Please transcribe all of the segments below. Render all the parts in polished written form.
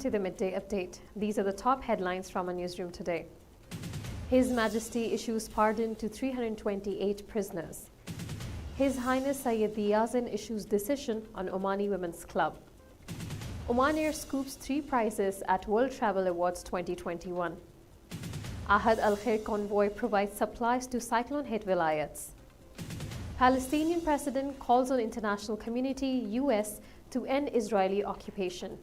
to the Midday Update. These are the top headlines from our newsroom today. His Majesty issues pardon to 328 prisoners. His Highness Sayyid Yazin issues decision on Omani Women's Club. Oman Air scoops 3 prizes at World Travel Awards 2021. Ahad Al-Khair convoy provides supplies to cyclone-hit wilayats. Palestinian president calls on international community, US, to end Israeli occupation.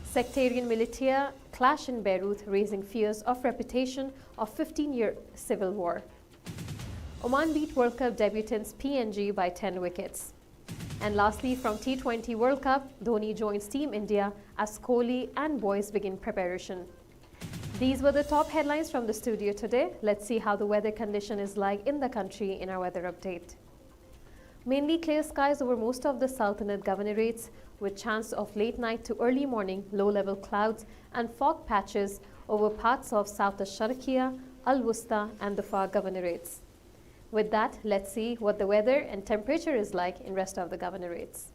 Sectarian militia clash in Beirut, raising fears of repetition of 15-year civil war. Oman beat World Cup debutants PNG by 10 wickets. And lastly, from T20 World Cup, Dhoni joins Team India as Kohli and boys begin preparation. These were the top headlines from the studio today. Let's see how the weather condition is like in the country in our weather update. Mainly clear skies over most of the Sultanate Governorates, with chance of late night to early morning low-level clouds and fog patches over parts of South Al-Sharqiya, Al-Wusta and the Far Governorates. With that, let's see what the weather and temperature is like in rest of the governorates.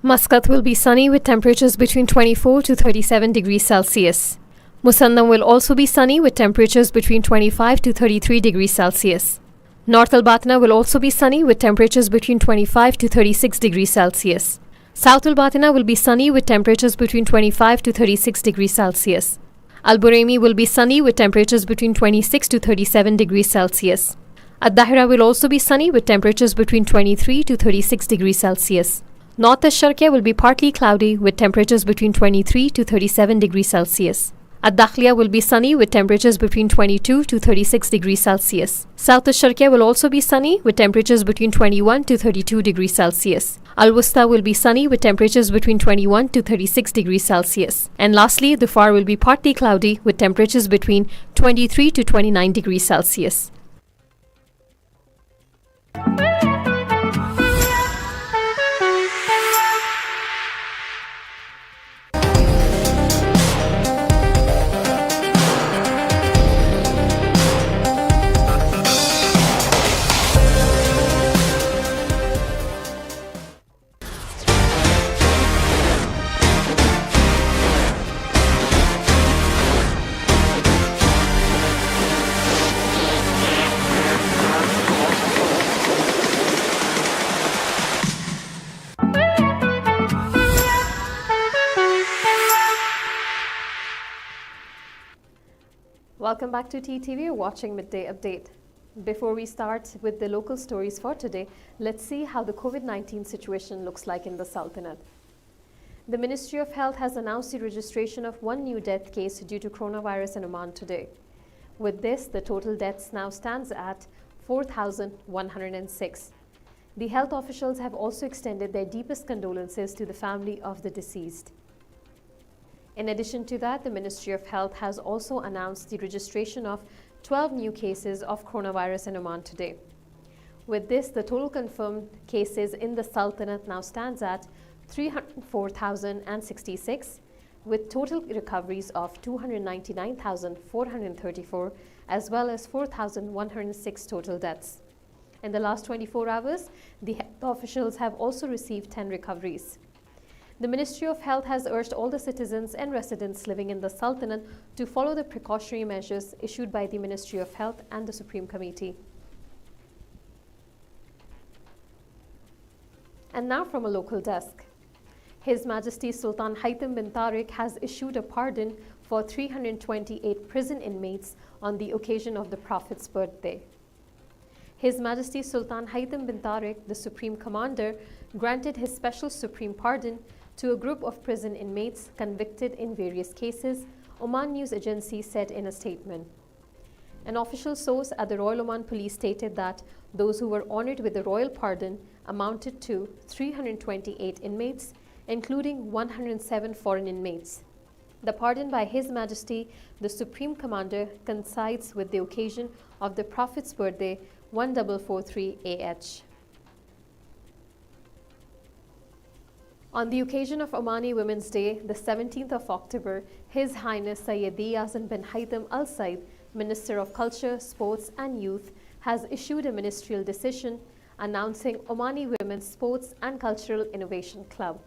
Muscat will be sunny with temperatures between 24 to 37 degrees Celsius. Musannam will also be sunny with temperatures between 25 to 33 degrees Celsius. North Al-Batna will also be sunny with temperatures between 25 to 36 degrees Celsius. South Al-Batna will be sunny with temperatures between 25 to 36 degrees Celsius. Al-Buraimi will be sunny with temperatures between 26 to 37 degrees Celsius. Ad-Dahira will also be sunny with temperatures between 23 to 36 degrees Celsius. North Al-Sharqiya will be partly cloudy with temperatures between 23 to 37 degrees Celsius. Ad-Dakhliya will be sunny with temperatures between 22 to 36 degrees Celsius. South Al-Sharqiya will also be sunny with temperatures between 21 to 32 degrees Celsius. Al-Wusta will be sunny with temperatures between 21 to 36 degrees Celsius. And lastly, the Far will be partly cloudy with temperatures between 23 to 29 degrees Celsius. Welcome back to TTV. You're watching Midday Update. Before we start with the local stories for today, let's see how the COVID-19 situation looks like in the Sultanate. The Ministry of Health has announced the registration of 1 new death case due to coronavirus in Oman today. With this, the total deaths now stands at 4,106. The health officials have also extended their deepest condolences to the family of the deceased. In addition to that, the Ministry of Health has also announced the registration of 12 new cases of coronavirus in Oman today. With this, the total confirmed cases in the Sultanate now stands at 304,066, with total recoveries of 299,434, as well as 4,106 total deaths. In the last 24 hours, the health officials have also received 10 recoveries. The Ministry of Health has urged all the citizens and residents living in the Sultanate to follow the precautionary measures issued by the Ministry of Health and the Supreme Committee. And now from a local desk. His Majesty Sultan Haitham bin Tariq has issued a pardon for 328 prison inmates on the occasion of the Prophet's birthday. His Majesty Sultan Haitham bin Tariq, the Supreme Commander, granted his special supreme pardon to a group of prison inmates convicted in various cases, Oman News Agency said in a statement. An official source at the Royal Oman Police stated that those who were honored with the royal pardon amounted to 328 inmates, including 107 foreign inmates. The pardon by His Majesty, the Supreme Commander, coincides with the occasion of the Prophet's birthday, 1443 AH. On the occasion of Omani Women's Day, the 17th of October, His Highness Sayyid Yazin bin Haitham Al Said, Minister of Culture, Sports and Youth, has issued a ministerial decision announcing Omani Women's Sports and Cultural Innovation Club.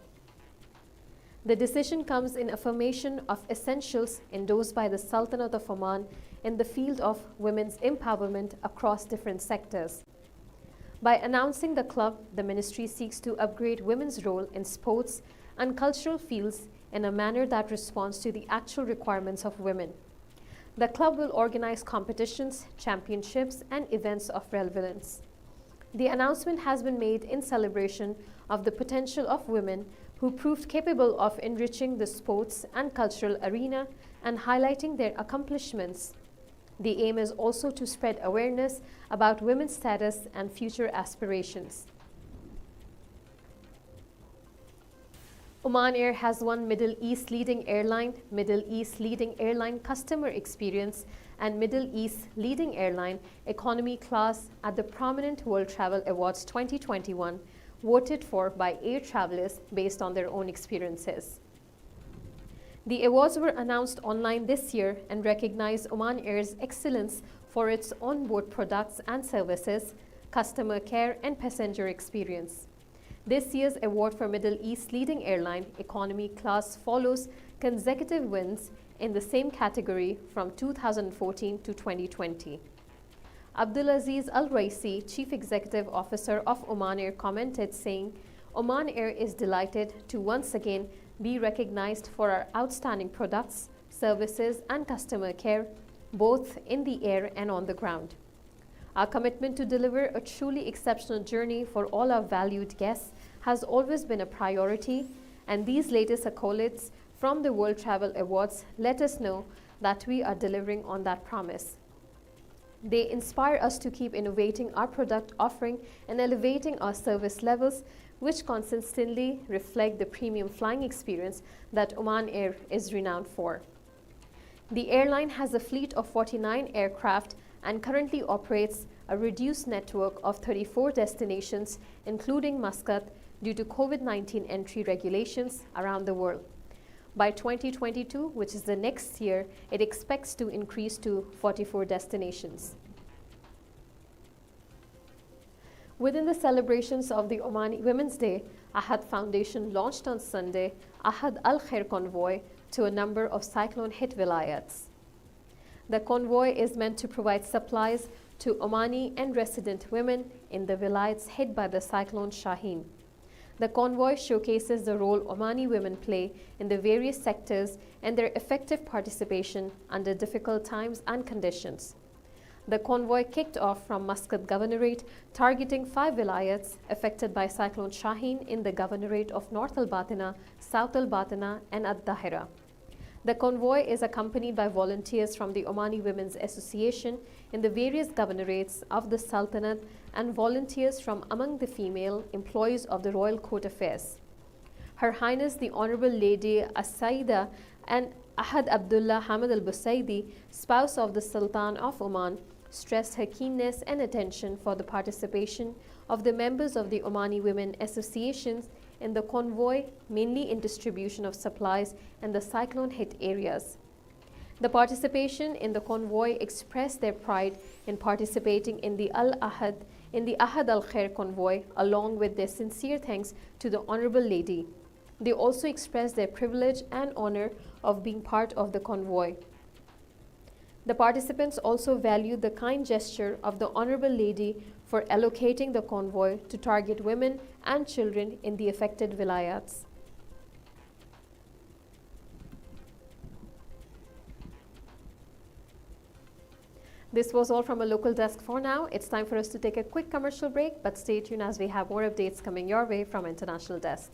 The decision comes in affirmation of essentials endorsed by the Sultanate of Oman in the field of women's empowerment across different sectors. By announcing the club, the ministry seeks to upgrade women's role in sports and cultural fields in a manner that responds to the actual requirements of women. The club will organize competitions, championships, and events of relevance. The announcement has been made in celebration of the potential of women who proved capable of enriching the sports and cultural arena and highlighting their accomplishments. The aim is also to spread awareness about women's status and future aspirations. Oman Air has won Middle East Leading Airline, Middle East Leading Airline Customer Experience, and Middle East Leading Airline Economy Class at the Prominent World Travel Awards 2021, voted for by air travelers based on their own experiences. The awards were announced online this year and recognize Oman Air's excellence for its onboard products and services, customer care, and passenger experience. This year's award for Middle East Leading Airline Economy Class follows consecutive wins in the same category from 2014 to 2020. Abdulaziz Al Raisi, Chief Executive Officer of Oman Air, commented saying, "Oman Air is delighted to once again be recognized for our outstanding products, services, and customer care, both in the air and on the ground. Our commitment to deliver a truly exceptional journey for all our valued guests has always been a priority, and these latest accolades from the World Travel Awards let us know that we are delivering on that promise. They inspire us to keep innovating our product offering and elevating our service levels, which consistently reflect the premium flying experience that Oman Air is renowned for." The airline has a fleet of 49 aircraft and currently operates a reduced network of 34 destinations, including Muscat, due to COVID-19 entry regulations around the world. By 2022, which is the next year, it expects to increase to 44 destinations. Within the celebrations of the Omani Women's Day, Ahad Foundation launched on Sunday Ahad Al Khair Convoy to a number of cyclone-hit vilayats. The convoy is meant to provide supplies to Omani and resident women in the vilayats hit by the cyclone Shaheen. The convoy showcases the role Omani women play in the various sectors and their effective participation under difficult times and conditions. The convoy kicked off from Muscat Governorate, targeting 5 vilayats affected by Cyclone Shaheen in the Governorate of North Al-Batina, South Al-Batina, and Ad-Dahira. The convoy is accompanied by volunteers from the Omani Women's Association in the various governorates of the Sultanate and volunteers from among the female employees of the Royal Court Affairs. Her Highness the Honorable Lady As-Saida and Ahad Abdullah Hamid Al-Busaidi, spouse of the Sultan of Oman, stressed her keenness and attention for the participation of the members of the Omani Women Associations in the convoy, mainly in distribution of supplies in the cyclone-hit areas. The participation in the convoy expressed their pride in participating in the Ahad Al Khair convoy, along with their sincere thanks to the Honorable Lady. They also expressed their privilege and honor of being part of the convoy. The participants also valued the kind gesture of the Honorable Lady for allocating the convoy to target women and children in the affected vilayats. This was all from a local desk for now. It's time for us to take a quick commercial break, but stay tuned as we have more updates coming your way from International Desk.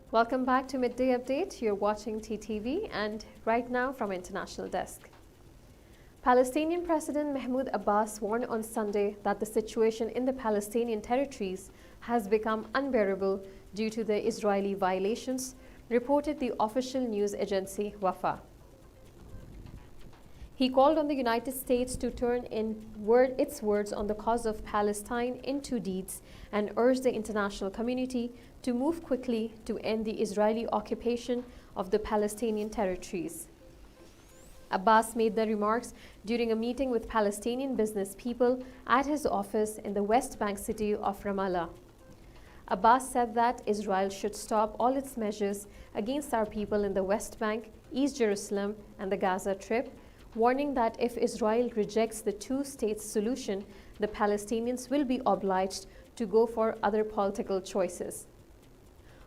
Welcome back to Midday Update. You're watching TTV, and right now from International Desk. Palestinian President Mahmoud Abbas warned on Sunday that the situation in the Palestinian territories has become unbearable due to the Israeli violations, reported the official news agency Wafa. He called on the United States to turn its words on the cause of Palestine into deeds and urged the international community to move quickly to end the Israeli occupation of the Palestinian territories. Abbas made the remarks during a meeting with Palestinian business people at his office in the West Bank city of Ramallah. Abbas said that Israel should stop all its measures against our people in the West Bank, East Jerusalem, and the Gaza Strip, warning that if Israel rejects the two-state solution, the Palestinians will be obliged to go for other political choices.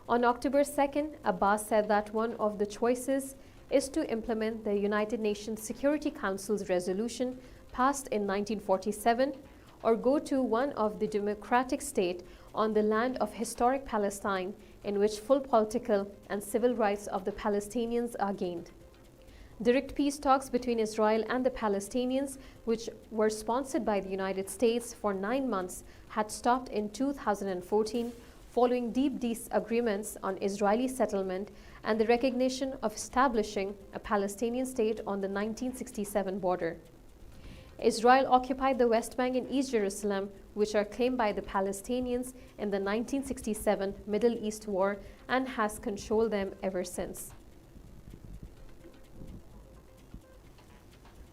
On October 2nd, Abbas said that one of the choices is to implement the United Nations Security Council's resolution passed in 1947 or go to one of the democratic states on the land of historic Palestine in which full political and civil rights of the Palestinians are gained. Direct peace talks between Israel and the Palestinians, which were sponsored by the United States for 9 months, had stopped in 2014 following deep disagreements on Israeli settlement and the recognition of establishing a Palestinian state on the 1967 border. Israel occupied the West Bank and East Jerusalem, which are claimed by the Palestinians in the 1967 Middle East War, and has controlled them ever since.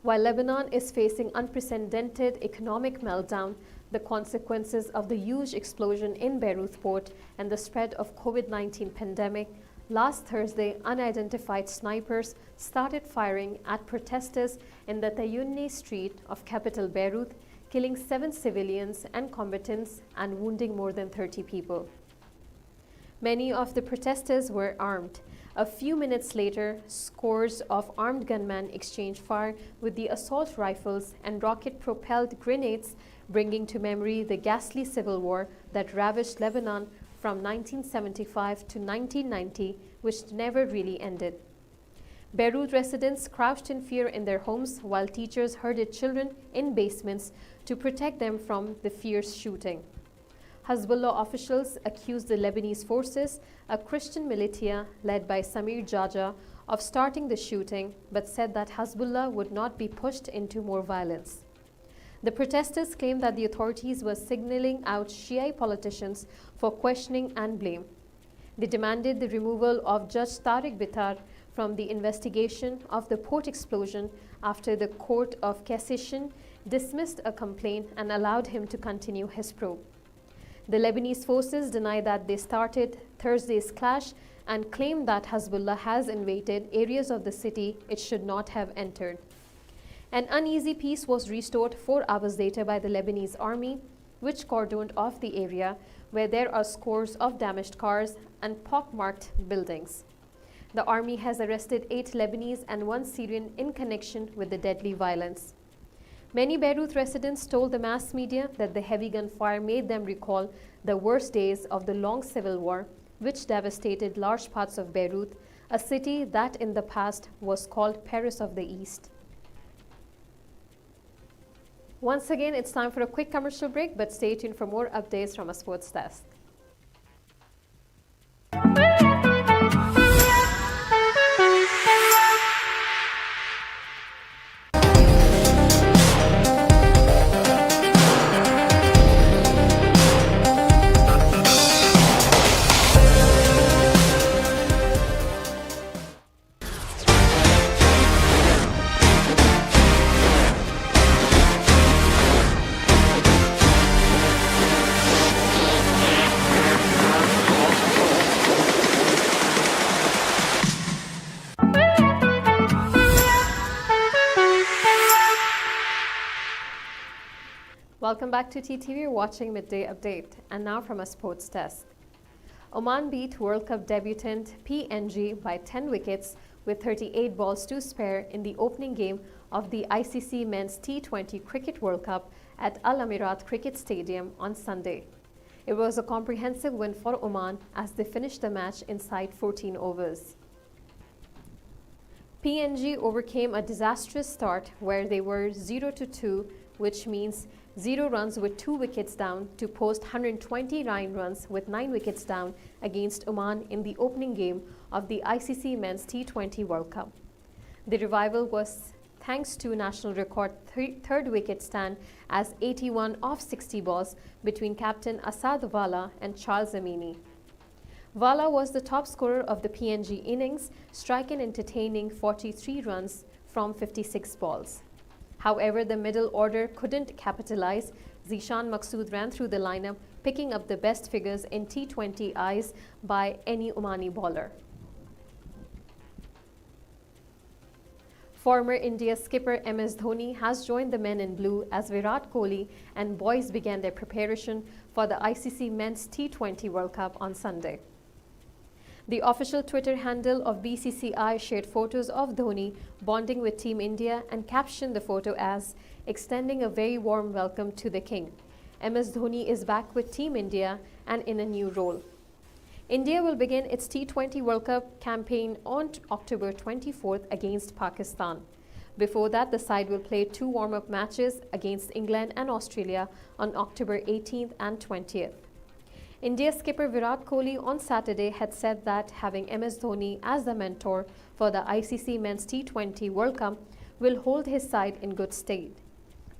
While Lebanon is facing unprecedented economic meltdown, the consequences of the huge explosion in Beirut port and the spread of COVID-19 pandemic, last Thursday, unidentified snipers started firing at protesters in the Tayyouni street of capital Beirut, killing 7 civilians and combatants and wounding more than 30 people. Many of the protesters were armed. A few minutes later, scores of armed gunmen exchanged fire with the assault rifles and rocket-propelled grenades, bringing to memory the ghastly civil war that ravaged Lebanon from 1975 to 1990, which never really ended. Beirut residents crouched in fear in their homes while teachers herded children in basements to protect them from the fierce shooting. Hezbollah officials accused the Lebanese forces, a Christian militia led by Samir Jaja, of starting the shooting, but said that Hezbollah would not be pushed into more violence. The protesters claimed that the authorities were signaling out Shia politicians for questioning and blame. They demanded the removal of Judge Tariq Bitar from the investigation of the port explosion after the Court of Cassation dismissed a complaint and allowed him to continue his probe. The Lebanese forces deny that they started Thursday's clash and claim that Hezbollah has invaded areas of the city it should not have entered. An uneasy peace was restored 4 hours later by the Lebanese army, which cordoned off the area where there are scores of damaged cars and pockmarked buildings. The army has arrested 8 Lebanese and 1 Syrian in connection with the deadly violence. Many Beirut residents told the mass media that the heavy gunfire made them recall the worst days of the long civil war, which devastated large parts of Beirut, a city that in the past was called Paris of the East. Once again, it's time for a quick commercial break, but stay tuned for more updates from a sports desk. Welcome back to TTV. You're watching Midday Update. And now from a sports desk. Oman beat World Cup debutant PNG by 10 wickets with 38 balls to spare in the opening game of the ICC Men's T20 Cricket World Cup at Al Amirat Cricket Stadium on Sunday. It was a comprehensive win for Oman as they finished the match inside 14 overs. PNG overcame a disastrous start where they were 0-2, which means 0 runs with 2 wickets down, to post 129 runs with 9 wickets down against Oman in the opening game of the ICC Men's T20 World Cup. The revival was thanks to national record third wicket stand as 81 off 60 balls between captain Asad Wala and Charles Amini. Wala was the top scorer of the PNG innings, striking entertaining 43 runs from 56 balls. However, the middle order couldn't capitalize. Zishan Maqsood ran through the lineup, picking up the best figures in T20 eyes by any Omani bowler. Former India skipper MS Dhoni has joined the men in blue as Virat Kohli and boys began their preparation for the ICC Men's T20 World Cup on Sunday. The official Twitter handle of BCCI shared photos of Dhoni bonding with Team India and captioned the photo as extending a very warm welcome to the King. MS Dhoni is back with Team India and in a new role. India will begin its T20 World Cup campaign on October 24th against Pakistan. Before that, the side will play 2 warm-up matches against England and Australia on October 18th and 20th. India skipper Virat Kohli on Saturday had said that having MS Dhoni as the mentor for the ICC Men's T20 World Cup will hold his side in good state.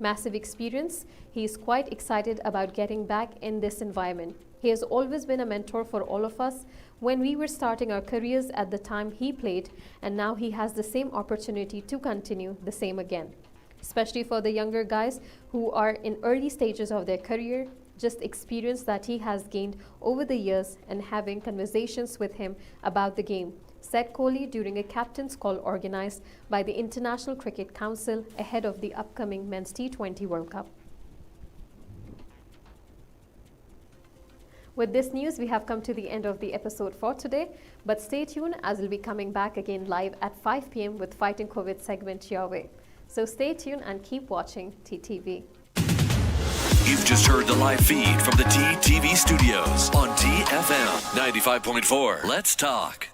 Massive experience, he is quite excited about getting back in this environment. He has always been a mentor for all of us when we were starting our careers at the time he played, and now he has the same opportunity to continue the same again. Especially for the younger guys who are in early stages of their career, just experience that he has gained over the years and having conversations with him about the game, said Kohli during a captain's call organized by the International Cricket Council ahead of the upcoming Men's T20 World Cup. With this news, we have come to the end of the episode for today, but stay tuned as we'll be coming back again live at 5 p.m. with Fighting COVID segment your way. So stay tuned and keep watching TTV. You've just heard the live feed from the TTV studios on TFM 95.4. Let's talk.